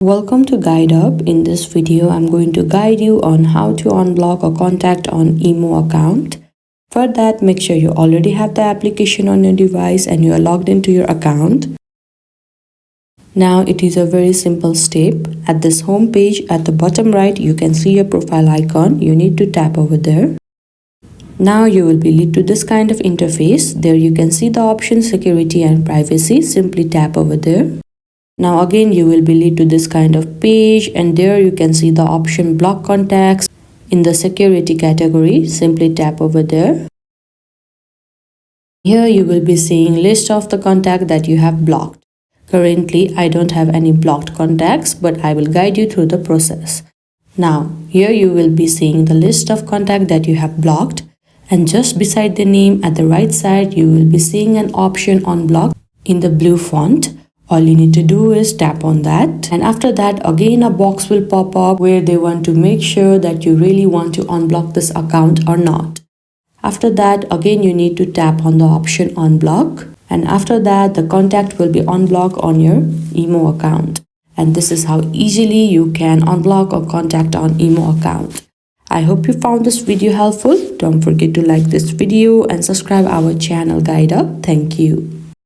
Welcome to Guide Up. In this video, I'm going to guide you on how to unblock a contact on IMO account. For that, make sure you already have the application on your device and you are logged into your account. Now, it is a very simple step. At this home page, at the bottom right, you can see your profile icon. You need to tap over there. Now you will be led to this kind of interface. There you can see the option security and privacy. Simply tap over there. Now again you will be led to this kind of page, and there you can see the option block contacts. In the security category, simply tap over there. Here you will be seeing list of the contact that you have blocked. Currently I don't have any blocked contacts, but I will guide you through the process. Now here you will be seeing the list of contact that you have blocked, and just beside the name at the right side you will be seeing an option unblock in the blue font. All you need to do is tap on that, and after that again a box will pop up where they want to make sure that you really want to unblock this account or not. After that again you need to tap on the option unblock, and after that the contact will be unblocked on your IMO account. And this is how easily you can unblock a contact on IMO account. I hope you found this video helpful. Don't forget to like this video and subscribe our channel Guide Up. Thank you.